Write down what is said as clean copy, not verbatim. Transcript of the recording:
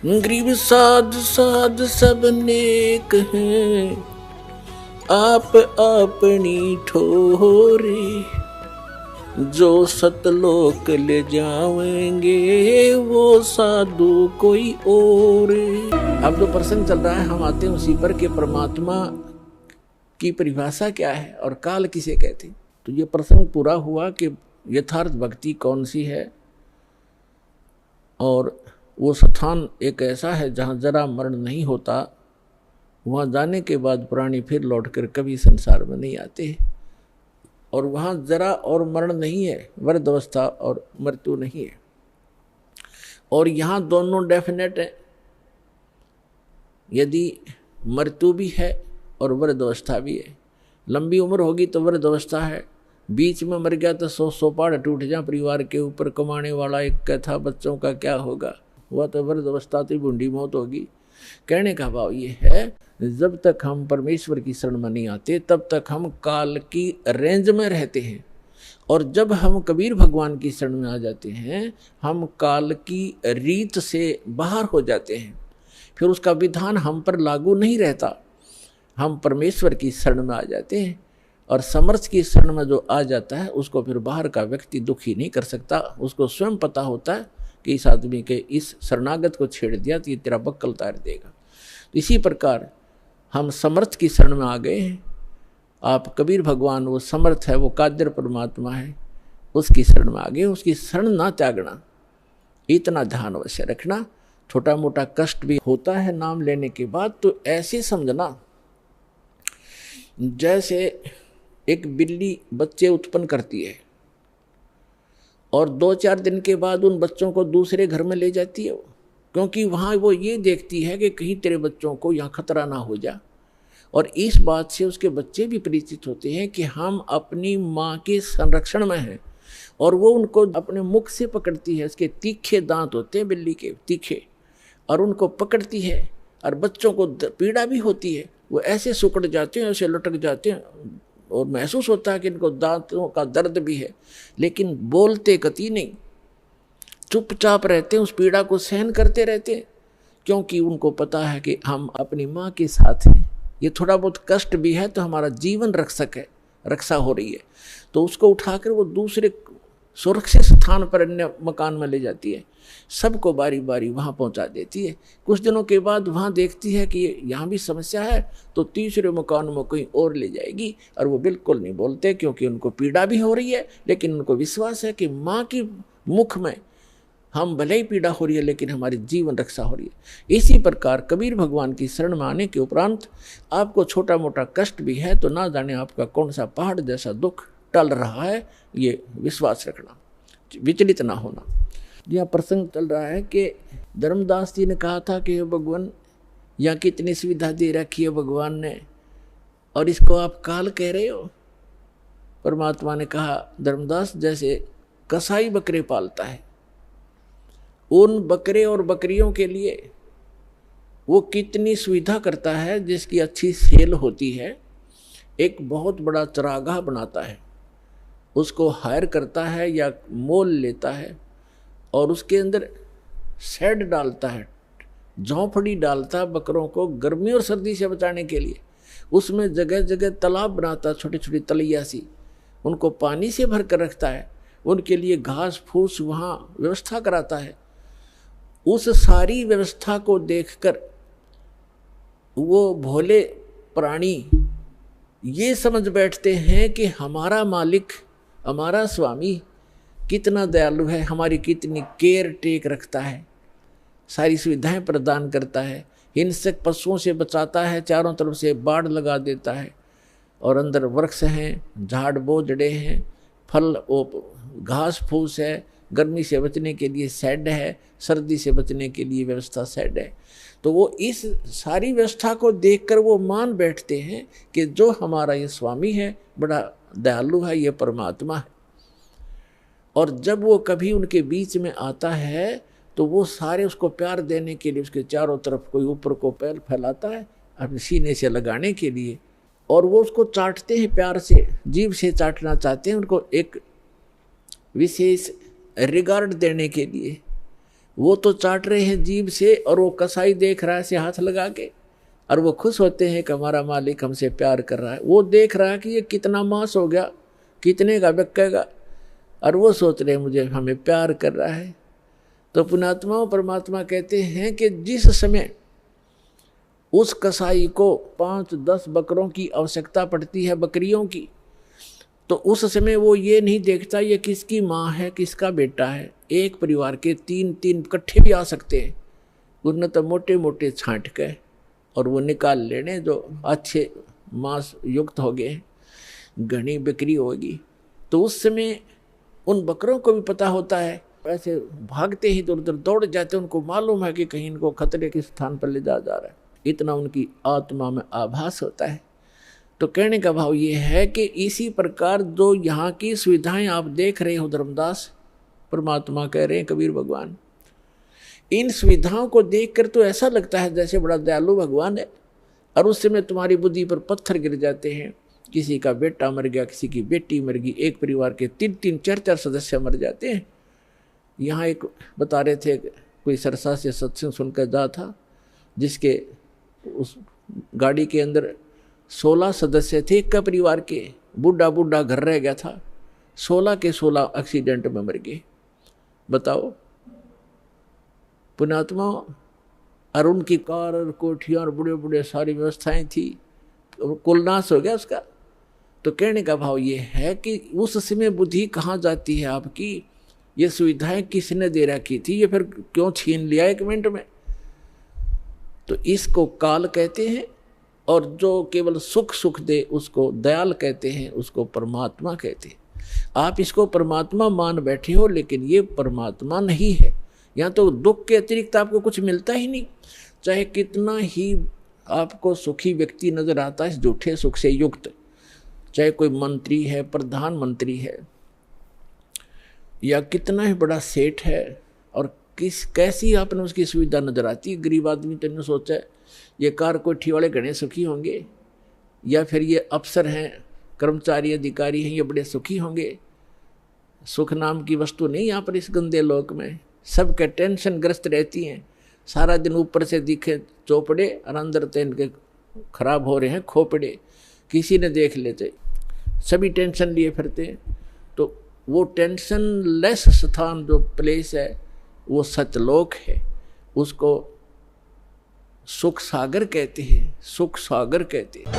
गरीब साध साध सब नेक हैं, आप अपनी ठोरे, जो सतलोक ले जाएंगे वो साधु कोई और। अब जो प्रसंग चल रहा है हम आते हैं उसी पर कि परमात्मा की परिभाषा क्या है और काल किसे कहते। तो ये प्रसंग पूरा हुआ कि यथार्थ भक्ति कौन सी है, और वो स्थान एक ऐसा है जहाँ जरा मरण नहीं होता। वहाँ जाने के बाद प्राणी फिर लौटकर कभी संसार में नहीं आते, और वहाँ जरा और मरण नहीं है, वृद्धावस्था और मृत्यु नहीं है। और यहाँ दोनों डेफिनेट है। यदि मृत्यु भी है और वृद्धावस्था भी है, लंबी उम्र होगी तो वृद्धावस्था है, बीच में मर गया तो 100 पहाड़ टूट जाए परिवार के ऊपर, कमाने वाला एक था, बच्चों का क्या होगा, वह तो वृद्धावस्था तो बूढ़ी मौत होगी। कहने का भाव ये है, जब तक हम परमेश्वर की शरण में नहीं आते तब तक हम काल की रेंज में रहते हैं, और जब हम कबीर भगवान की शरण में आ जाते हैं हम काल की रीत से बाहर हो जाते हैं। फिर उसका विधान हम पर लागू नहीं रहता, हम परमेश्वर की शरण में आ जाते हैं। और समर्थ की शरण में जो आ जाता है उसको फिर बाहर का व्यक्ति दुखी नहीं कर सकता। उसको स्वयं पता होता है कि इस आदमी के इस शरणागत को छेड़ दिया तो ये तेरा बक्कल तार देगा। तो इसी प्रकार हम समर्थ की शरण में आ गए हैं। आप कबीर भगवान वो समर्थ है, वो कादर परमात्मा है, उसकी शरण में आ गए। उसकी शरण ना त्यागना, इतना ध्यान अवश्य रखना। छोटा मोटा कष्ट भी होता है नाम लेने के बाद, तो ऐसे समझना जैसे एक बिल्ली बच्चे उत्पन्न करती है और 2-4 दिन के बाद उन बच्चों को दूसरे घर में ले जाती है, क्योंकि वहाँ वो ये देखती है कि कहीं तेरे बच्चों को यहाँ खतरा ना हो जा। और इस बात से उसके बच्चे भी परिचित होते हैं कि हम अपनी माँ के संरक्षण में हैं, और वो उनको अपने मुख से पकड़ती है। उसके तीखे दांत होते हैं बिल्ली के, तीखे, और उनको पकड़ती है। और बच्चों को पीड़ा भी होती है, वो ऐसे सुकड़ जाते हैं, ऐसे लटक जाते हैं, और महसूस होता है कि इनको दांतों का दर्द भी है, लेकिन बोलते कति नहीं, चुपचाप रहते हैं, उस पीड़ा को सहन करते रहते हैं, क्योंकि उनको पता है कि हम अपनी माँ के साथ हैं। ये थोड़ा बहुत कष्ट भी है तो हमारा जीवन रक्षक है, रक्षा हो रही है। तो उसको उठाकर वो दूसरे सुरक्षित स्थान पर अन्य मकान में ले जाती है, सबको बारी बारी वहाँ पहुँचा देती है। कुछ दिनों के बाद वहाँ देखती है कि यहाँ भी समस्या है, तो तीसरे मकान में कहीं और ले जाएगी। और वो बिल्कुल नहीं बोलते, क्योंकि उनको पीड़ा भी हो रही है, लेकिन उनको विश्वास है कि माँ की मुख में हम भले ही पीड़ा हो रही है लेकिन हमारी जीवन रक्षा हो रही है। इसी प्रकार कबीर भगवान की शरण में आने के उपरांत आपको छोटा मोटा कष्ट भी है तो ना जाने आपका कौन सा पहाड़ जैसा दुख टल रहा है, ये विश्वास रखना, विचलित ना होना। यह प्रसंग चल रहा है कि धर्मदास जी ने कहा था कि भगवान यहाँ कितनी सुविधा दे रखी है भगवान ने, और इसको आप काल कह रहे हो। परमात्मा ने कहा, धर्मदास जैसे कसाई बकरे पालता है, उन बकरे और बकरियों के लिए वो कितनी सुविधा करता है, जिसकी अच्छी सेल होती है। एक बहुत बड़ा चरागाह बनाता है, उसको हायर करता है या मोल लेता है, और उसके अंदर शेड डालता है, झोंपड़ी डालता है बकरों को गर्मी और सर्दी से बचाने के लिए। उसमें जगह जगह तालाब बनाता है, छोटी छोटी तलैया सी, उनको पानी से भर कर रखता है, उनके लिए घास फूस वहाँ व्यवस्था कराता है। उस सारी व्यवस्था को देखकर वो भोले प्राणी ये समझ बैठते हैं कि हमारा मालिक, हमारा स्वामी कितना दयालु है, हमारी कितनी केयर टेक रखता है, सारी सुविधाएं प्रदान करता है, हिंसक पशुओं से बचाता है, चारों तरफ से बाड़ लगा देता है, और अंदर वृक्ष हैं, झाड़ बोझड़े हैं, फल घास फूस है, गर्मी से बचने के लिए शेड है, सर्दी से बचने के लिए व्यवस्था शेड है। तो वो इस सारी व्यवस्था को देखकर वो मान बैठते हैं कि जो हमारा ये स्वामी है बड़ा दयालु है, ये परमात्मा है। और जब वो कभी उनके बीच में आता है तो वो सारे उसको प्यार देने के लिए उसके चारों तरफ कोई ऊपर को पैर फैलाता है अपने सीने से लगाने के लिए, और वो उसको चाटते हैं प्यार से, जीभ से चाटना चाहते हैं, उनको एक विशेष रिगार्ड देने के लिए। वो तो चाट रहे हैं जीभ से, और वो कसाई देख रहा है से हाथ लगा के, और वो खुश होते हैं कि हमारा मालिक हमसे प्यार कर रहा है। वो देख रहा है कि ये कितना मांस हो गया, कितने का बिकेगा, और वो सोच रहे हैं मुझे हमें प्यार कर रहा है। तो पुण्यात्मा परमात्मा कहते हैं कि जिस समय उस कसाई को 5-10 बकरों की आवश्यकता पड़ती है, बकरियों की, तो उस समय वो ये नहीं देखता ये किसकी माँ है किसका बेटा है। एक परिवार के 3-3 इकट्ठे भी आ सकते हैं, उनने तो मोटे मोटे छांट के और वो निकाल लेने जो अच्छे मांस युक्त हो गए, घनी बिक्री होगी। तो उस समय उन बकरों को भी पता होता है, ऐसे भागते ही इधर उधर दौड़ जाते, उनको मालूम है कि कहीं इनको खतरे के स्थान पर ले जा रहा है, इतना उनकी आत्मा में आभास होता है। तो कहने का भाव ये है कि इसी प्रकार जो यहाँ की सुविधाएं आप देख रहे हो, धर्मदास परमात्मा कह रहे हैं, कबीर भगवान, इन सुविधाओं को देखकर तो ऐसा लगता है जैसे बड़ा दयालु भगवान है, और उस समय तुम्हारी बुद्धि पर पत्थर गिर जाते हैं। किसी का बेटा मर गया, किसी की बेटी मर गई, एक परिवार के 3-3, 4-4 सदस्य मर जाते हैं। यहाँ एक बता रहे थे, कोई सरसा से सत्संग सुनकर जा था, जिसके उस गाड़ी के अंदर 16 सदस्य थे एक का परिवार के, बूढ़ा बूढ़ा घर रह गया था, 16 के 16 एक्सीडेंट में मर गए। बताओ पुण्यात्मा, और उनकी कार और कोठियाँ और बड़े बड़े सारी व्यवस्थाएं थी, कुल नाश हो गया उसका। तो कहने का भाव ये है कि उस समय बुद्धि कहाँ जाती है आपकी, ये सुविधाएं किसने दे रखी थी, ये फिर क्यों छीन लिया 1 मिनट में। तो इसको काल कहते हैं, और जो केवल सुख सुख दे उसको दयाल कहते हैं, उसको परमात्मा कहते हैं। आप इसको परमात्मा मान बैठे हो, लेकिन ये परमात्मा नहीं है। यहाँ तो दुख के अतिरिक्त आपको कुछ मिलता ही नहीं, चाहे कितना ही आपको सुखी व्यक्ति नजर आता है झूठे सुख से युक्त, चाहे कोई मंत्री है, प्रधानमंत्री है, या कितना ही बड़ा सेठ है, और कैसी आपने उसकी सुविधा नजर आती है। गरीब आदमी तो सोचा ये कार कोठी वाले घने सुखी होंगे, या फिर ये अफसर हैं, कर्मचारी अधिकारी हैं, ये बड़े सुखी होंगे। सुख नाम की वस्तु नहीं यहाँ पर इस गंदे लोक में, सबके टेंशन ग्रस्त रहती हैं, सारा दिन ऊपर से दिखे चौपड़े और अंदर तो इनके खराब हो रहे हैं खोपड़े, किसी ने देख लेते, सभी टेंशन लिए फिरते हैं। तो वो टेंशन लेस स्थान जो प्लेस है वो सतलोक है, उसको सुख सागर कहते हैं, सुख सागर कहते हैं।